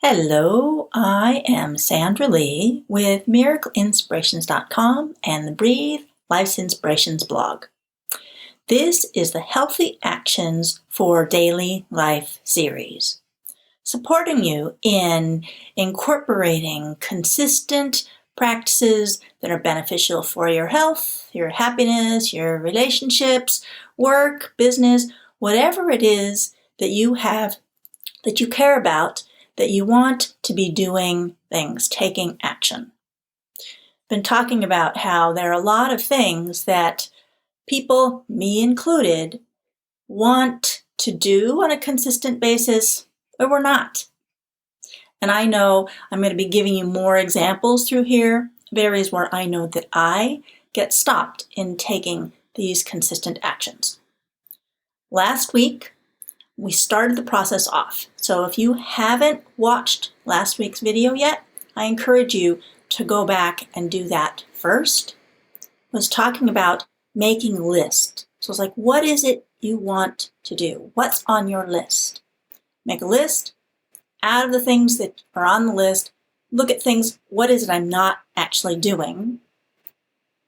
Hello, I am Sandra Lee with miracleinspirations.com and the Breathe Life's Inspirations blog. This is the Healthy Actions for Daily Life series, supporting you in incorporating consistent practices that are beneficial for your health, your happiness, your relationships, work, business, whatever it is that you have, that you care about, that you want to be doing things, taking action. Been talking about how there are a lot of things that people, me included, want to do on a consistent basis, but we're not. And I know I'm going to be giving you more examples through here of areas where I know that I get stopped in taking these consistent actions. Last week, we started the process off. So if you haven't watched last week's video yet, I encourage you to go back and do that first. I was talking about making a list. So it's like, what is it you want to do? What's on your list? Make a list. Out of the things that are on the list, look at things, what is it I'm not actually doing?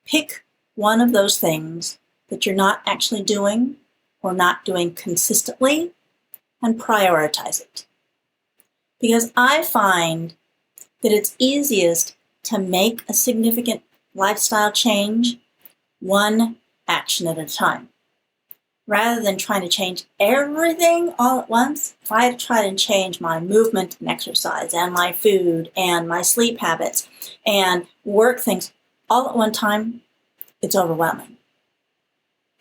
Pick one of those things that you're not actually doing or not doing consistently, and prioritize it. Because I find that it's easiest to make a significant lifestyle change one action at a time. Rather than trying to change everything all at once, if I try to change my movement and exercise and my food and my sleep habits and work things all at one time, it's overwhelming.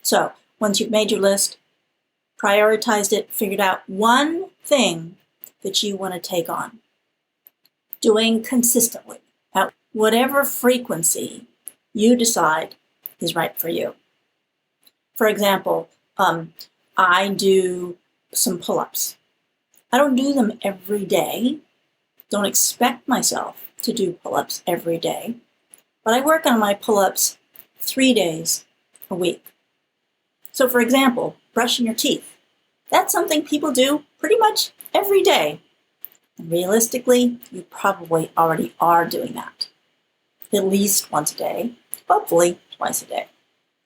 So once you've made your list, prioritized it, figured out one thing that you want to take on, doing consistently at whatever frequency you decide is right for you. For example, I do some pull-ups. I don't do them every day. Don't expect myself to do pull-ups every day, but I work on my pull-ups 3 days a week. So for example, brushing your teeth. That's something people do pretty much every day. And realistically, you probably already are doing that. At least once a day, hopefully twice a day.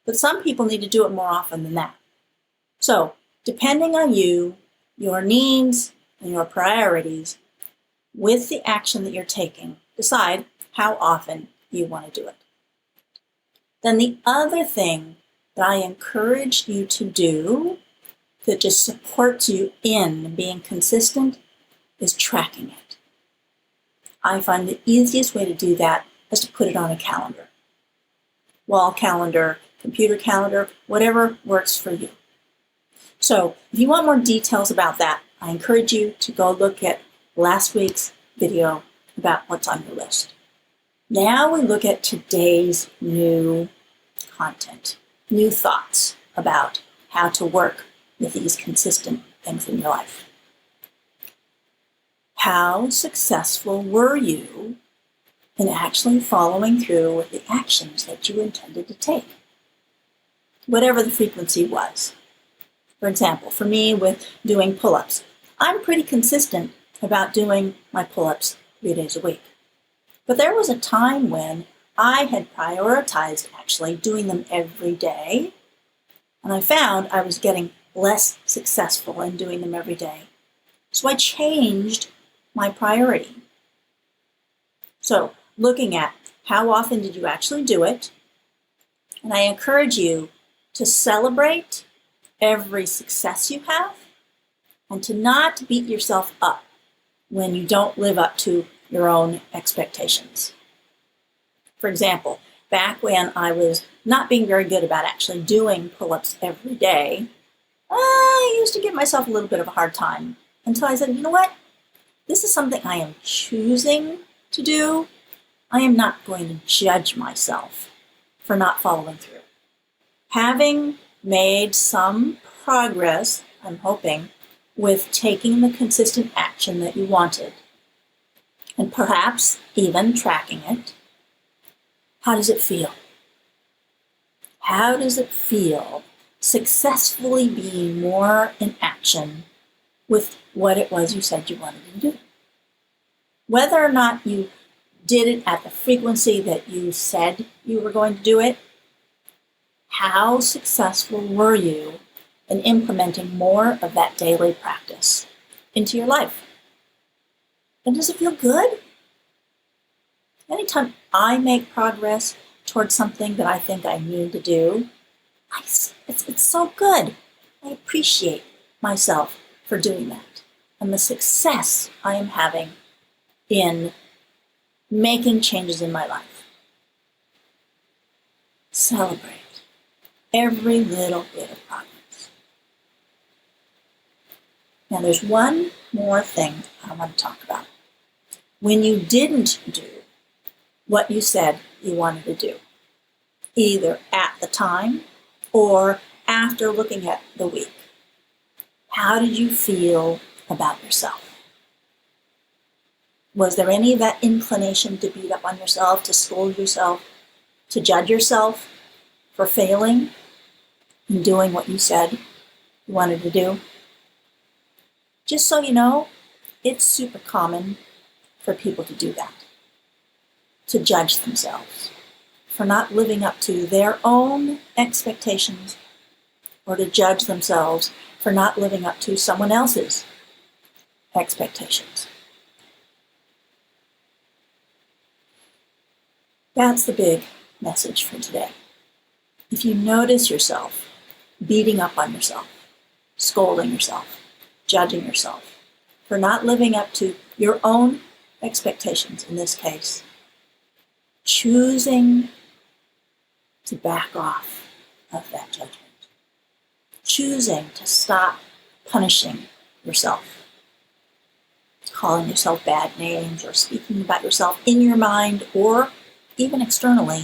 But some people need to do it more often than that. So, depending on you, your needs, and your priorities, with the action that you're taking, decide how often you want to do it. Then the other thing that I encourage you to do that just supports you in being consistent is tracking it. I find the easiest way to do that is to put it on a calendar. Wall calendar, computer calendar, whatever works for you. So if you want more details about that, I encourage you to go look at last week's video about what's on your list. Now we look at today's new content, new thoughts about how to work with these consistent things in your life. How successful were you in actually following through with the actions that you intended to take? Whatever the frequency was. For example, for me with doing pull-ups, I'm pretty consistent about doing my pull-ups 3 days a week. But there was a time when I had prioritized actually doing them every day, and I found I was getting less successful in doing them every day. So I changed my priority. So looking at how often did you actually do it, and I encourage you to celebrate every success you have and to not beat yourself up when you don't live up to your own expectations. For example, back when I was not being very good about actually doing pull-ups every day, I used to give myself a little bit of a hard time until I said, you know what? This is something I am choosing to do. I am not going to judge myself for not following through. Having made some progress, I'm hoping, with taking the consistent action that you wanted, and perhaps even tracking it, how does it feel? How does it feel successfully being more in action with what it was you said you wanted to do? Whether or not you did it at the frequency that you said you were going to do it, how successful were you in implementing more of that daily practice into your life? And does it feel good? Anytime I make progress towards something that I think I need to do, it's so good. I appreciate myself for doing that and the success I am having in making changes in my life. Celebrate every little bit of progress. Now there's one more thing I want to talk about. When you didn't do what you said you wanted to do, either at the time or after looking at the week, how did you feel about yourself? Was there any of that inclination to beat up on yourself, to scold yourself, to judge yourself for failing in doing what you said you wanted to do? Just so you know, it's super common for people to do that, to judge themselves for not living up to their own expectations, or to judge themselves for not living up to someone else's expectations. That's the big message for today. If you notice yourself beating up on yourself, scolding yourself, judging yourself for not living up to your own expectations, in this case, choosing to back off of that judgment, choosing to stop punishing yourself, calling yourself bad names or speaking about yourself in your mind or even externally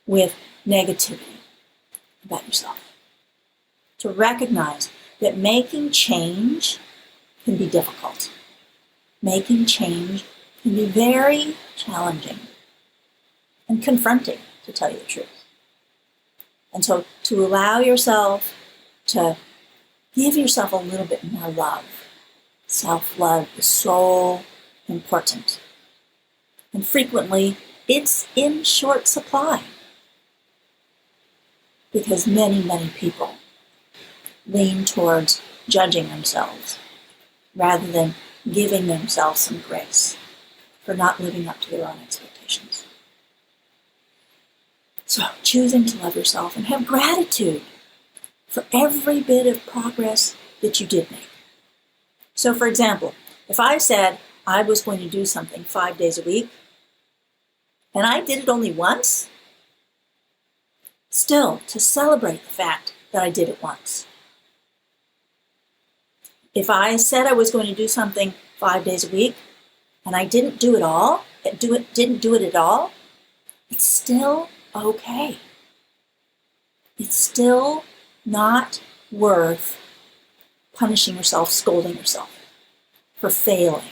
with negativity about yourself. To recognize that making change can be difficult. Making change can be very challenging and confronting, to tell you the truth. And so to allow yourself to give yourself a little bit more love. Self-love is so important. And frequently, it's in short supply because many, many people lean towards judging themselves rather than giving themselves some grace for not living up to their own expectations. So choosing to love yourself and have gratitude for every bit of progress that you did make. So for example, if I said I was going to do something 5 days a week, and I did it only once, still to celebrate the fact that I did it once. If I said I was going to do something 5 days a week, and I didn't do it at all, it's still okay. It's still not worth punishing yourself, scolding yourself for failing.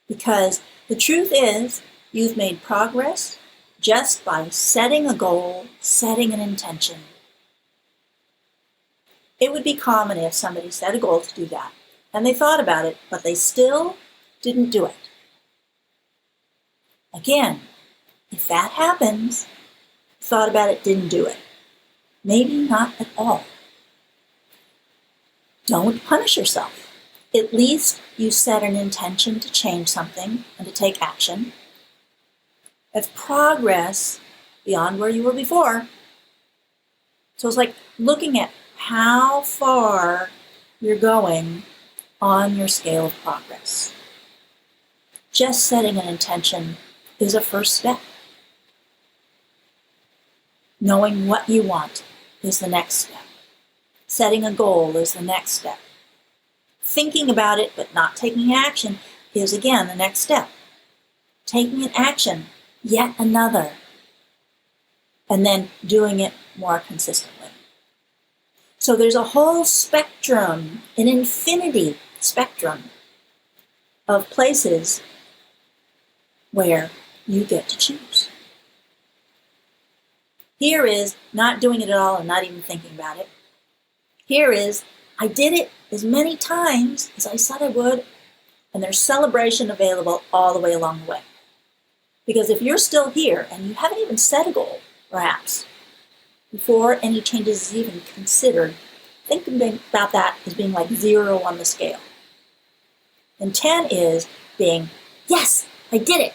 Because the truth is, you've made progress just by setting a goal, setting an intention. It would be common if somebody set a goal to do that, and they thought about it, but they still didn't do it. Again, if that happens, thought about it, didn't do it, maybe not at all. Don't punish yourself. At least you set an intention to change something and to take action. That's progress beyond where you were before. So it's like looking at how far you're going on your scale of progress. Just setting an intention is a first step. Knowing what you want is the next step. Setting a goal is the next step. Thinking about it but not taking action is again the next step. Taking an action, yet another, and then doing it more consistently. So there's a whole spectrum, an infinity spectrum of places where you get to choose. Here is not doing it at all and not even thinking about it. Here is, I did it as many times as I said I would, And there's celebration available all the way along the way. Because if you're still here and you haven't even set a goal, perhaps, before any changes is even considered, think about that as being like 0 on the scale. And 10 is being, yes, I did it.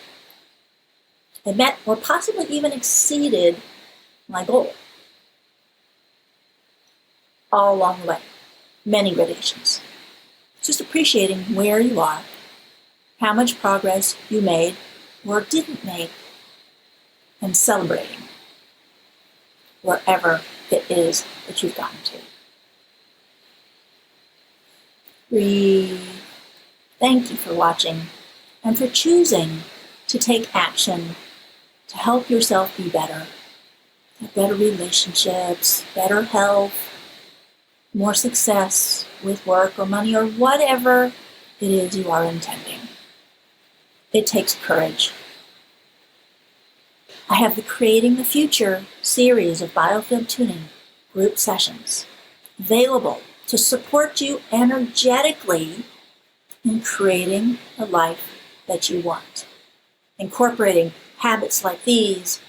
I met or possibly even exceeded my goal. All along the way. Many gradations. Just appreciating where you are, how much progress you made or didn't make, and celebrating wherever it is that you've gotten to. Breathe. Thank you for watching and for choosing to take action to help yourself be better, have better relationships, better health, more success with work or money or whatever it is you are intending. It takes courage. I have the Creating the Future series of Biofield Tuning group sessions available to support you energetically in creating the life that you want. Incorporating habits like these,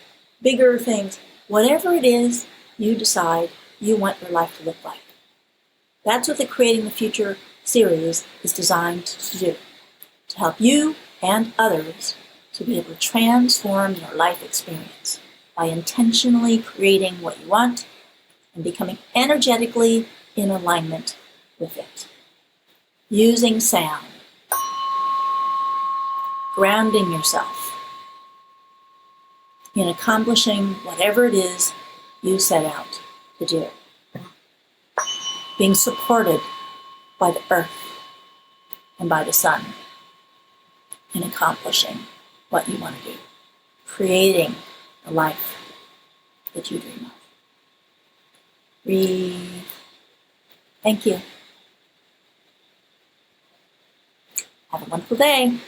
bigger things, whatever it is you decide you want your life to look like. That's what the Creating the Future series is designed to do, to help you and others to be able to transform your life experience by intentionally creating what you want and becoming energetically in alignment with it. Using sound, grounding yourself in accomplishing whatever it is you set out to do. Being supported by the earth and by the sun in accomplishing what you want to do. Creating the life that you dream of. Breathe. Thank you. Have a wonderful day.